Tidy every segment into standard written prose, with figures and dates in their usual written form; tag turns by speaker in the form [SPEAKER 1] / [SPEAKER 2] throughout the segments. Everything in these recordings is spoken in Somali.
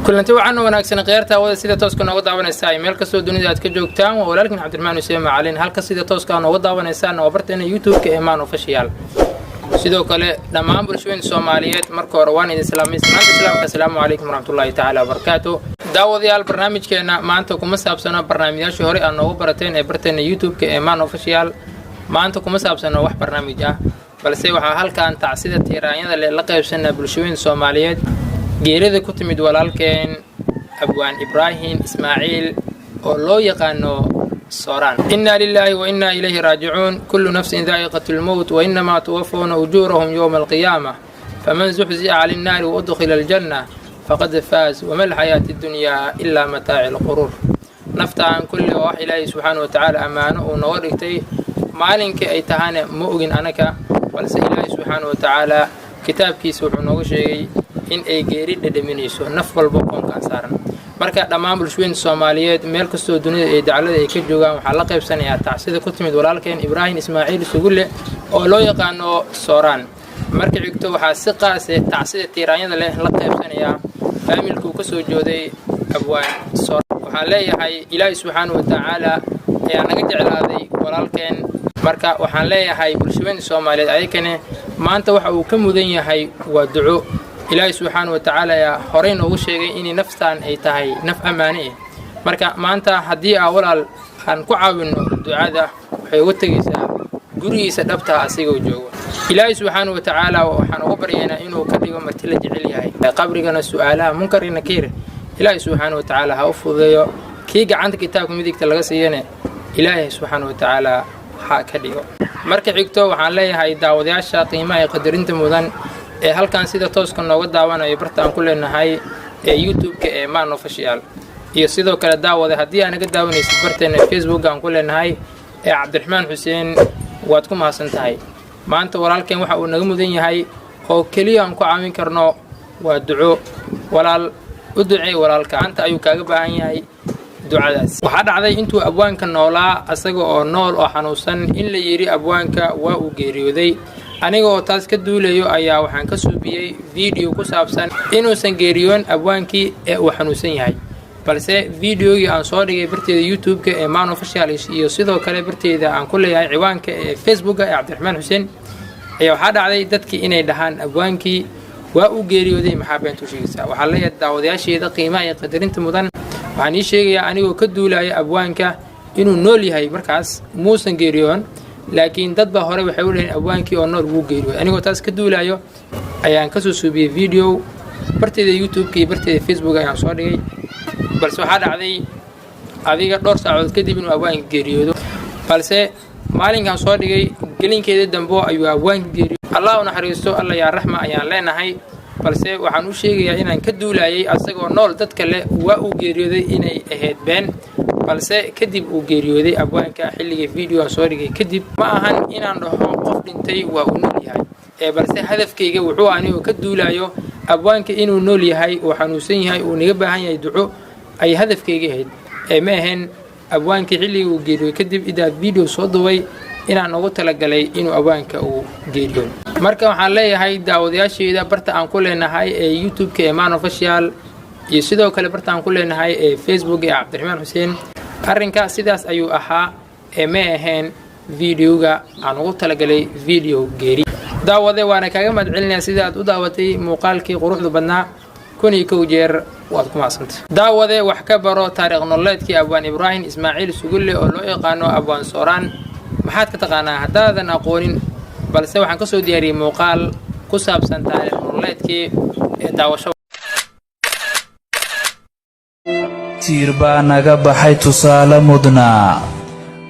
[SPEAKER 1] kulanti wacan wanaagsan qeyrta wada sida tooska nooga daawanaysaa meel kastoo dunida aad ka joogtaan waa walaalkin Cabdirmaan Hussein Macalin halka sida tooska nooga daawanaysaa oo barteena YouTube-ka Emaan Official sidoo kale dhammaan bulshooyinka Soomaaliyeed marka hore waan idin islaamka assalaamu calaykum warahmatullaahi ta'ala wabarakaatuh daawadayaal barnaamijkeena maanta kuma saabsano barnaamijyada hore aan noogu barateen ee barteena YouTube-ka Emaan Official maanta kuma saabsano wax barnaamij ah balse waxa halkaan tacsida tiiraanyada la qaybsanaa bulshooyinka Soomaaliyeed geerida ku timid walaalkeen Abwaan Ibrahim Ismaaciil oo loo yaqaano Sooraan inna lillahi wa inna ilayhi raaji'uun kullu nafsin dha'iqatul maut wa inma tuwaffawna ujurahum yawm al-qiyamah faman zuhzi'a 'anil nar wa udkhila al-jannah faqad faz wa mal hayatid dunya illa mata'ul ghurur naftaan kulli wax ilaahi subhanahu wa ta'ala amaano oo noo dhigtay maalinka ay tahana ma ogin anaka balse ilaahi subhanahu wa ta'ala kitaabkiisa wuxuu noogu sheegay in ay geeri dhadhaminayso naf walba qoonka saaran marka dhammaan bulshooyinka Soomaaliyeed meel kastoo dunida ay dacalada ay ka joogaan waxa la qaybsanayaa tacsida ku timid walaalkeen Ibrahim Ismaaciil Sugulle oo loo yaqaano Sooraan marka xigto waxa si qaas ah tacsida tiiraanyada leh la qaybsanayaa faamilku ka soo jooday Abwaan Sooraan waxa leeyahay Ilaahay subhanahu wa ta'ala ayaa naga jeclaaday walaalkeen marka waxaan leeyahay bulshooyinka Soomaaliyeed ayakana maanta waxa uu ka mudan yahay waa duco Ilaahay subhanahu wa ta'ala ya horey noogu sheegay in naftaan ay tahay naf amaane marka maanta hadii aan walaal aan ku caawino ducada waxay uga tagaysaa gurigiisa dhabta asiga joogo Ilaahay subhanahu wa ta'ala waxaan ugu baryaynaa inuu ka dhigo marti la jecel yahay qabrigana su'aalaha munkar iyo nakiir Ilaahay subhanahu wa ta'ala ha u fududeeyo kii gacanta kitaabka midigta laga siiyana Ilaahay subhanahu wa ta'ala ha ka dhigo marka xigto waxaan leeyahay daawadayaasha qiimaha qadarinta mudan ee halkaan sida tooska nooga daawanayo bartaan ku leenahay ee YouTube-ka Emaan Official iyo sidoo kale daawada hadii aad naga daawanaysid barteena Facebook aan ku leenahay ee Cabdirmaan Hussein waad ku mahadsantahay maanta walaalkeen waxa uu naga mudan yahay oo kaliya aan ku caawin karno waa duco walaal u ducee walaalka anta ayuu kaaga baahan yahay ducadaas waxa dhacday intuu abwaanka noolaa asaga oo nool oo xanuunsan in la yiri abwaanka waa uu geeriyooday aniga oo taas ka duulayo ayaa waxaan ka suubiyay video ku saabsan inuusan geeriyoon abwaankii ee uu xanuunsan yahay balse videogii aan soo dhigay barteeda YouTube-ka Emaan Official iyo sidoo kale barteeda aan ku leeyahay ciwaanka ee Facebook-ka ee Cabdirmaan Hussein ayaa waxa dhacday dadkii inay dhahaan abwaankii waa uu geeriyooday maxaa beentu sheegaysaa waxa la yiraahdaa daawadayaasheeda qiimaha iyo qadarinta mudan waxaan ii sheegayaa anigoo ka duulaya abwaanka inuu nool yahay markaas muusan geeriyoon laakiin dad ba hore waxay u leeyihiin abwaankii oo nool wuu geeriyooday anigoo taas ka duulayo ayaan ka soo suubiyay video barteeda YouTube-ka iyo barteeda Facebook ayaan soo dhigay balse waxa dhacday adiga dhowr saacadood kadib inuu abwaanka geeriyoodo balse maalinkan soo dhigay gelinkeeda dambo ayuu abwaanka geeriyooday Allah u naxariisto Allah yaa raxma ayaan leenahay balse waxaan u sheegayaa inaan ka duulayay asagoo nool dad kale waa uu geeriyooday inay ahayd been balse kadib uu geeriyooday abwaanka xilliga video soo dhigay kadib ma ahan inaan dhaho qof dhintay waa uu nool yahay balse hadafkayga wuxuu anigu ka duulayo abwaanka inuu nool yahay oo xanuunsan yahay oo naga baahan yahay duco ay hadafkayga ahayd ma ahan abwaanka xilliga uu geeriyooday kadib idaa video soo duway inaan ugu talagalay inuu abwaanka uu geeriyo marka waxaan leeyahay daawadayaasheeda barta aan ku leenahay ee YouTube-ka Emaan Official iyo sidoo kale barta aan ku leenahay ee Facebook ee Cabdirmaan Hussein arrinka sidaas ayuu ahaa ma ahayn videoga aan ugu talagalay video geeri daawade waana kaaga mahadcelinayaa sida aad u daawatay muuqaalkii quruxda badnaa kun iyo kow jeer waad ku mahadsantahay daawade wax ka baro taariikh nololeedkii Abwaan Ibrahim Ismaaciil Sugulle oo loo yaqaano Abwaan Sooraan maxaad ka taqaanaa haddaadan aqoonin balse waxaan ka soo diyaariyay muuqaal ku saabsan taariikh nololeedkii ee daawasho
[SPEAKER 2] tiir baa naga baxay tusaale mudnaa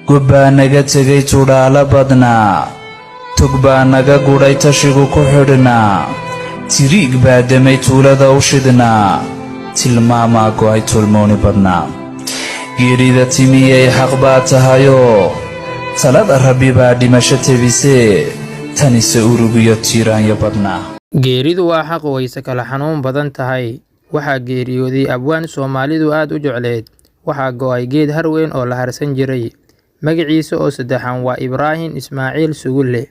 [SPEAKER 2] gob baa naga tegay tudhaalo badnaa tog baa naga gudhay tashigu ku xidhnaa tiriig baa damay tuulada u shidhnaa tilmaamaa go'ay tulmooni badnaa geerida timiyey xaq baa tahayoo talada rabbi baa dhimasho tebisee tanise urugiyo tiiraanyo badnaa
[SPEAKER 1] geeridu waa xaq wayse kala xanuun badan tahay waxaa geeriyooday abwaan Soomaalidu aad u jecleed waxaa go'ay geed har weyn oo la harsan jiray magaciisa oo saddexan waa Ibrahim Ismaaciil Sugulle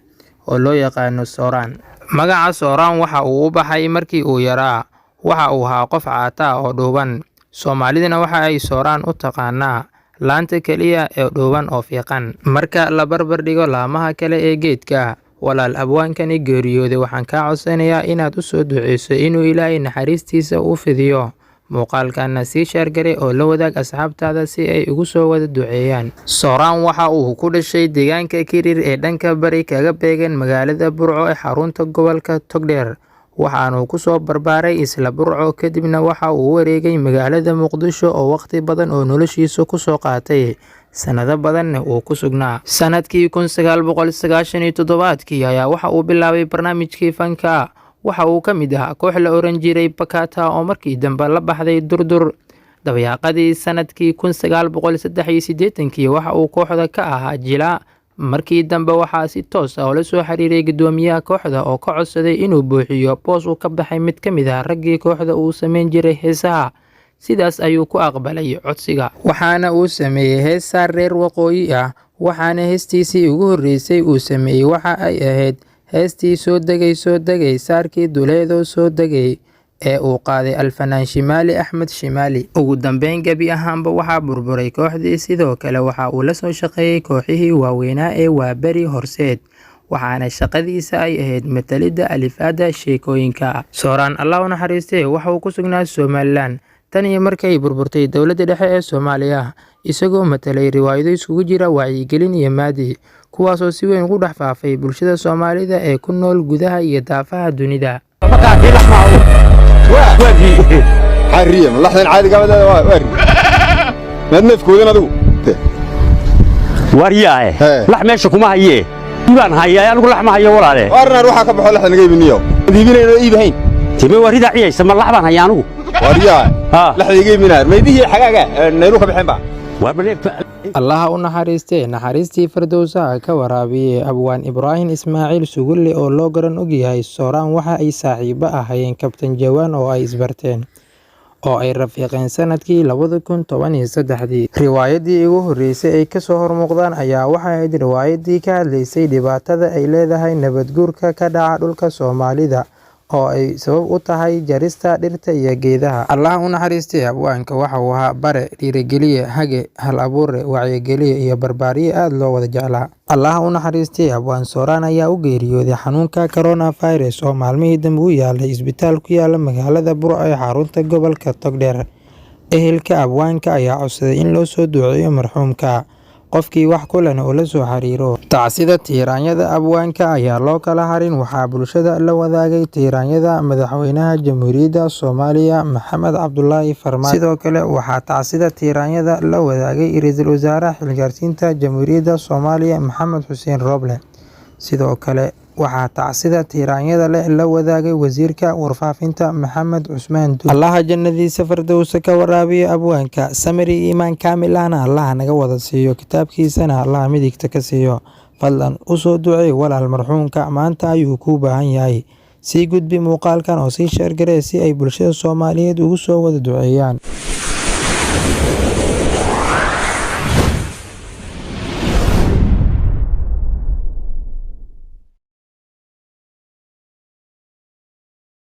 [SPEAKER 1] oo loo yaqaano Sooraan magaca Sooraan waxa uu u baxay markii uu yaraa waxa uu ahaa qof caata oo dhuuban. Soomaaliduna waxa ay sooraan u taqaanaa laanta kaliya ee dhuuban oo fiiqan. Marka la barbar dhigo laamaha kale ee geedka, walaal abwaankani geeriyooday waxaan kaa codsanayaa inaad u soo duceyso inuu Ilaahay naxariistiisa u fidiyo. Muuqaalkana sii share gare oo la wadaag asxaabtaada si ay ugu soo wada duceeyaan. Sooraan waxa uu ku dhashay deegaanka Kirir ee dhanka bari kaga beegan magaalada Burco ee xarunta gobolka Togdheer. Waxaanu ku soo barbaaray isla Burco kadibna waxa uu wareegay magaalada Muqdisho oo waqti badan oo noloshiisa ku soo qaatay. sanado badanna uu ku sugnaa. Sanadkii 1997 ayaa waxa uu bilaabay barnaamijkii fanka. Waxa uu ka mid ahaa koox la oran jiray Bakata oo markii dambe la baxday Durdur. Dabayaaqadii sanadkii 1983 waxa uu kooxda ka ahaa Jila. Markii dambe waxaa si toos ah la soo xiriiray gudoomiyaha kooxda oo ka codsaday inuu buuxiyo boos uu ka baxay mid ka mid ah raggii kooxda uu sameyn jiray heesaha. Sidaas ayuu ku aqbalay codsiga, waxaana uu sameeyay heesaha reer waqooyi ah. Waxaana heestiisii ugu horeysay uu sameeyay waxa ay ahayd heestii soo degay saarkii duleedo soo degay ee uu qaaday alfanaan Shimaali Axmed Shimaali. Ugu dambeyn gabi ahaanba waxaa burburay kooxdii. Sidoo kale waxa uu la soo shaqeeyay kooxihii waaweynaa ee Waaberi Horseed, waxaana shaqadiisa ay ahayd matalidda alifaada sheekooyinka. Sooraan Allah u naxariistay waxa uu ku sugnaa Somaliland tan iyo markay burburtay dowladda dhexe ee Soomaaliya, isagoo matalay riwaayado isugu jira wacyigelin iyo maadi, kuwaasoo si weyn ugu dhex faafay bulshada Soomaalida ee ku nool gudaha iyo daafaha dunida.
[SPEAKER 3] حريم لحظة عادي قبل واري ما نفكوا ذا نذو
[SPEAKER 4] وارياه لح ماشكما هي يبان هيا أنا أقول لح ما هي ولا عليه
[SPEAKER 3] وارنا روح أكبر حول لحظة نجيب النيو ذيبين إيه بهين
[SPEAKER 4] تبي وريد عيش سما لحظة هيا أنا
[SPEAKER 3] وارياه لحظة يجيب منار ما يديه حاجة نروح بحين بقى
[SPEAKER 1] Allah u naxariistay naxariistii Firdawsa ka waraabiyay abwaan Ibrahim Ismaaciil Sugulle oo loo garan og yahay Sooraan. Waxa ay saaxiibo ahaayeen Kabtan Jawaan oo ay isbarteen oo ay rafiiqeen sanadkii 2013. Riwaayadii ugu horeysay ay ka soo hormuuqdaan ayaa waxa ahayd riwaayadii ka hadlaysay dhibaatada ay leedahay nabadguurka ka dhaca dhulka Soomaalida oo ay sabab u tahay jarista dhirta iyo geedaha. Allah u naxariistay abwaanka waxa uu ahaa bare, dhiirigeliye, hage, hal abuure, wacyigeliye iyo barbaariye aad loo wada jeclaa. Allah u naxariistay abwaan Sooraan ayaa u geeriyooday xanuunka coronavirus oo maalmihii dambe u yaalay isbitaal ku yaala magaalada Burco ee xarunta gobolka Togdheer. Ehelka abwaanka ayaa codsaday in loo soo duceeyo marxuumka. qofkii wax kulana oo la soo xiriiro. Tacsida tiiraanyada abwaanka ayaa loo kala harin. Waxaa bulshada la wadaagay tiiraanyada madaxweynaha Jamhuuriyadda Soomaaliya Maxamed Cabdullaahi Farmaajo. Sidoo kale waxaa tacsida tiiraanyada la wadaagay ra'iisul wasaaraha xilgaarsiinta Jamhuuriyadda Soomaaliya Maxamed Xuseen Roble. Sidoo kale waxaa tacsida tiiraanyada la wadaagay wasiirka warfaafinta Maxamed Cusmaan Duul. Allaha jannadiisa Firdawsa ka waraabiyo abwaanka. Samiri iimaan kaamil ahna Allah naga wada siiyo, kitaabkiisana Allah midigta ka siiyo. Fadlan u soo ducee walaal marxuumka, maanta ayuu ku baahan yahay. Sii gudbi muuqaalkan oo sii share garee si ay bulshada Soomaaliyeed ugu soo wada duceeyaan.